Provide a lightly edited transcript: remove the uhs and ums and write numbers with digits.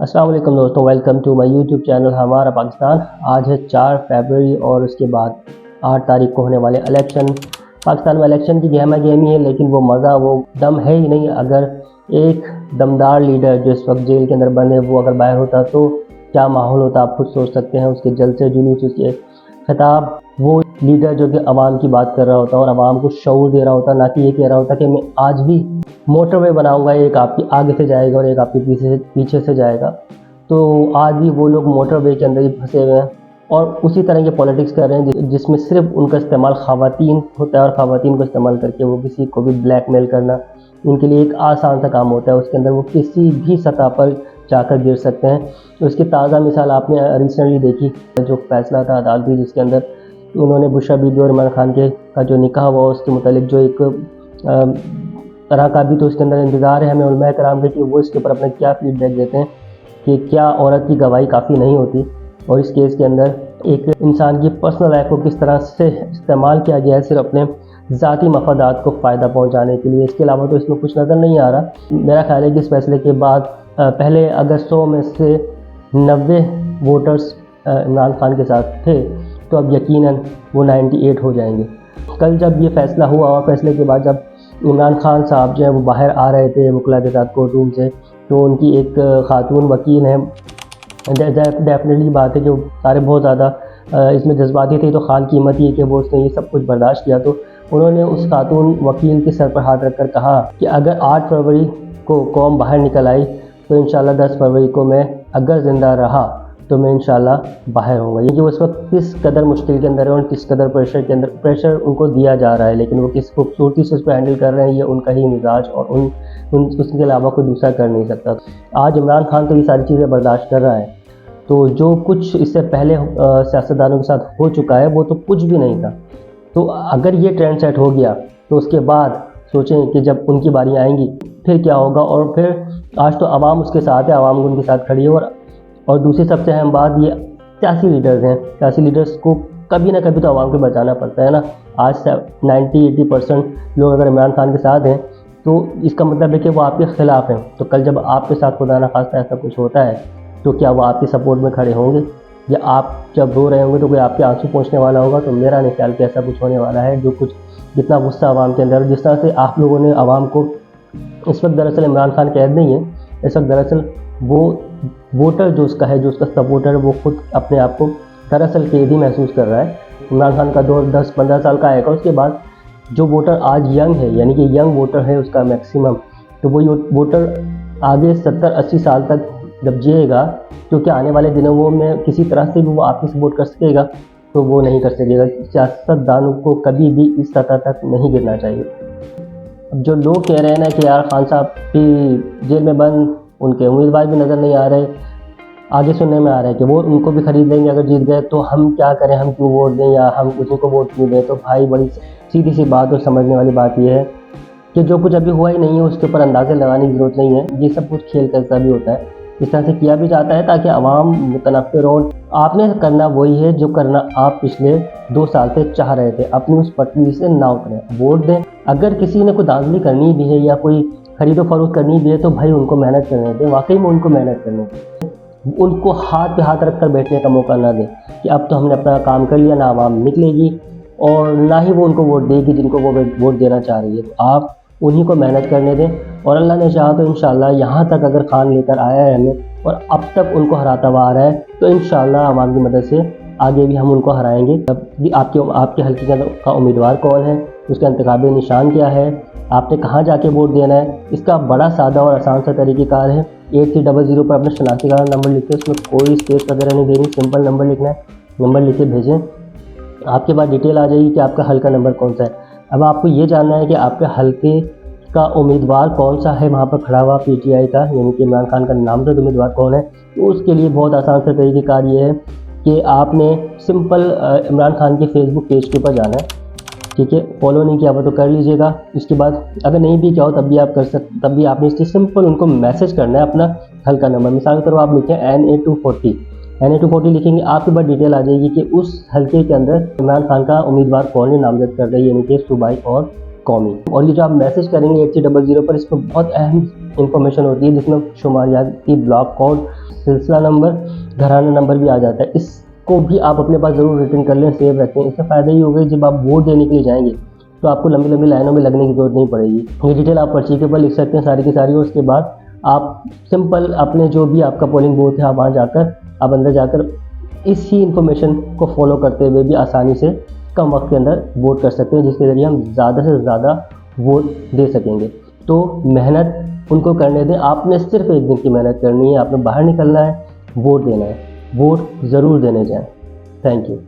अस्सलाम वालेकुम दोस्तों, welcome to my YouTube channel हमारा पाकिस्तान। आज है 4 फरवरी और उसके बाद 8 तारीख को होने वाले इलेक्शन। पाकिस्तान में इलेक्शन की गहमा गहमी है, लेकिन वो मज़ा वो दम है ही नहीं। अगर एक दमदार लीडर जो इस वक्त जेल के अंदर बंद है वो अगर बाहर होता तो क्या माहौल होता, आप खुद सोच सकते हैं। उसके जलसे जुलूस, उसके खिताब, वो लीडर जो कि आवाम की बात कर रहा होता और आवाम को शऊर दे रहा होता, ना कि ये कह रहा होता कि मैं आज भी मोटरवे बनाऊंगा, एक आपकी आगे से जाएगा और एक आपके पीछे से जाएगा। तो आज भी वो लोग मोटरवे के अंदर ही फंसे हुए हैं और उसी तरह के पॉलिटिक्स कर रहे हैं जिसमें सिर्फ उनका इस्तेमाल ख़वातीन होता है और ख़वातीन को इस्तेमाल करके वो किसी को भी ब्लैकमेल करना उनके लिए एक आसान सा काम होता है। उसके अंदर वो किसी भी सतह पर जाकर गिर सकते हैं। तो इसकी ताज़ा मिसाल आपने रिसेंटली देखी, जो फैसला था अदालती जिसके अंदर उन्होंने बुशरा बीबी और इमरान खान का जो निकाह हुआ उसके मुतालिक जो एक तरह का भी तो उसके अंदर इंतज़ार है हमें उलमा कराम के कि वो इसके ऊपर अपना क्या फीडबैक देते हैं कि क्या औरत की गवाही काफ़ी नहीं होती और इस केस के अंदर एक इंसान की पर्सनल लाइफ को किस तरह से इस्तेमाल किया गया है सिर्फ अपने ज़ाती मफादात को फ़ायदा पहुंचाने के लिए। इसके अलावा तो इसमें कुछ नज़र नहीं आ रहा। मेरा ख्याल है कि इस फैसले के बाद पहले अगर 100 में से 90 वोटर्स इमरान खान के साथ थे तो अब यकीनन वो 98 हो जाएंगे। कल जब ये फैसला हुआ और फैसले के बाद जब इमरान खान साहब जो है वो बाहर आ रहे थे वकला के साथ कोर्ट रूम से, तो उनकी एक खातून वकील है, डेफिनेटली बात है कि सारे बहुत ज़्यादा इसमें जज्बाती थे, तो खान की हिम्मत ये कि वो उसने ये सब कुछ बर्दाश्त किया। तो उन्होंने उस खातून वकील के सर पर हाथ रखकर कहा कि अगर 8 फरवरी को कौम बाहर निकल आई तो इंशाल्लाह 10 फरवरी को मैं अगर ज़िंदा रहा तो मैं इंशाल्लाह बाहर होऊंगा। ये जो उस वक्त किस कदर मुश्किल के अंदर है और किस कदर प्रेशर उनको दिया जा रहा है, लेकिन वो किस खूबसूरती से उसको हैंडल कर रहे हैं, ये उनका ही मिजाज और उसके अलावा कोई दूसरा कर नहीं सकता। आज इमरान खान तो ये सारी चीज़ें बर्दाश्त कर रहा है, तो जो कुछ इससे पहले सियासतदानों के साथ हो चुका है वो तो कुछ भी नहीं था। तो अगर ये ट्रेंड सेट हो गया तो उसके बाद सोचें कि जब उनकी बारी आएंगी फिर क्या होगा। और फिर आज तो आवाम उसके साथ है, आवाम उनके साथ खड़ी है। और दूसरी सबसे अहम बात, ये सियासी लीडर्स हैं, सियासी लीडर्स को कभी ना कभी तो आवाम को बचाना पड़ता है ना। आज 90-80% लोग अगर इमरान खान के साथ हैं तो इसका मतलब है कि वो आपके ख़िलाफ़ हैं। तो कल जब आपके साथ खुदा न खास्ता ऐसा कुछ होता है तो क्या वो आपकी सपोर्ट में खड़े होंगे, या आप जब रो रहे होंगे तो कोई आपके आंसू पहुँचने वाला होगा? तो मेरा नहीं ख्याल कि ऐसा कुछ होने वाला है। जो कुछ जितना गुस्सा आवाम के अंदर, जिस तरह से आप लोगों ने आवाम को इस वक्त, दरअसल इमरान खान कैद नहीं है इस वक्त, दरअसल वो वोटर जो उसका है, जो उसका सपोर्टर, वो खुद अपने आप को दरअसल कैदी महसूस कर रहा है। इमरान खान का दौर 10-15 साल का आएगा, उसके बाद जो वोटर आज यंग है, यानी कि यंग वोटर है उसका मैक्सिमम, तो वो वोटर आगे 70-80 साल तक जब जिएगा तो क्या आने वाले दिनों वो में किसी तरह से भी वो आपकी सपोर्ट कर सकेगा? तो वो नहीं कर सकेगा। सियासतदानों को कभी भी इस सतह तक नहीं गिरना चाहिए। अब जो लोग कह रहे हैं ना कि यार खान साहब भी जेल में बंद, उनके उम्मीदवार भी नज़र नहीं आ रहे, आगे सुनने में आ रहा है कि वो उनको भी खरीद लेंगे अगर जीत गए, तो हम क्या करें, हम क्यों वोट दें या हम उसी को वोट क्यों दें? तो भाई बड़ी सीधी सी बात और समझने वाली बात यह है कि जो कुछ अभी हुआ ही नहीं है उसके ऊपर अंदाज़े लगाने की ज़रूरत नहीं है। ये सब कुछ खेल कैसा भी होता है, इस तरह से किया भी जाता है ताकि आवाम मुतनफ़िर हो। आपने करना वही है जो करना आप पिछले 2 साल से चाह रहे थे, अपनी उस पटरी से ना उतरें, वोट दें। अगर किसी ने कोई धांधली करनी भी है या कोई खरीदो फरोख्त करनी भी है तो भाई उनको मेहनत करने दें, वाकई में उनको मेहनत करने दें। उनको हाथ पे हाथ रखकर बैठने का मौका ना दें कि अब तो हमने अपना काम कर लिया, ना आवाम निकलेगी और ना ही वो उनको वोट देगी जिनको वो वोट देना चाह रही है। तो आप उन्हीं को मेहनत करने दें और अल्लाह ने चाहा तो इंशाल्लाह यहाँ तक अगर खान लेकर आया है हमें और अब तक उनको हराता हुआ आ रहा है, तो इंशाल्लाह आवाम की मदद से आगे भी हम उनको हराएंगे। तब भी आपके हल्के का उम्मीदवार कौन है, उसका इंतखाबी निशान क्या है, आपने कहाँ जाके वोट देना है, इसका बड़ा सादा और आसान सा तरीक़ेकार है। 8300 पर अपना शनाख्ती कार्ड नंबर लिखते हैं, उसमें कोई स्पेस वगैरह नहीं देनी, सिंपल नंबर लिखना है, नंबर लिख के भेजें। आपके पास डिटेल आ जाएगी कि आपका हल्का नंबर कौन सा है। अब आपको ये जानना है कि आपके हल्के का उम्मीदवार कौन सा है वहाँ पर खड़ा हुआ PTI का, यानी कि इमरान खान का नामजद उम्मीदवार कौन है। तो उसके लिए बहुत आसान सा तरीक़ेकार ये है कि आपने सिंपल इमरान खान के फेसबुक पेज के ऊपर जाना है, ठीक है। फॉलो नहीं किया हुआ तो कर लीजिएगा। इसके बाद अगर नहीं भी किया हो तब भी आप कर सकते, तब भी आपने इससे सिंपल उनको मैसेज करना है अपना हल्का नंबर। मिसाल के तौर आप लिखें NA240 लिखेंगे, आपके पास डिटेल आ जाएगी कि उस हल्के के अंदर इमरान खान का उम्मीदवार कौन है, नामजद कर रही है, यानी कि सूबाई और कौमी। और ये जो आप मैसेज करेंगे 8300 पर, इसमें बहुत अहम इंफॉर्मेशन होती है जिसमें शुमारियाती ब्लॉक कोड, सिलसिला नंबर, घराना नंबर भी आ जाता है। इसको भी आप अपने पास ज़रूर रिटर्न कर लें, सेव रखें। इससे फ़ायदा ये होगा जब आप वोट देने के लिए जाएंगे तो आपको लंबी लंबी लाइनों में लगने की ज़रूरत नहीं पड़ेगी। ये डिटेल आप पर्ची के ऊपर लिख सकते हैं सारी की सारी, और उसके बाद आप सिंपल अपने जो भी आपका पोलिंग बूथ है, आप वहाँ जाकर, आप अंदर जाकर इसी इन्फॉर्मेशन को फॉलो करते हुए भी आसानी से कम वक्त के अंदर वोट कर सकते हैं, जिसके ज़रिए हम ज़्यादा से ज़्यादा वोट दे सकेंगे। तो मेहनत उनको करने दें, आपने सिर्फ एक दिन की मेहनत करनी है, आपने बाहर निकलना है, वोट देना है, वोट ज़रूर देने जाएं। Thank you.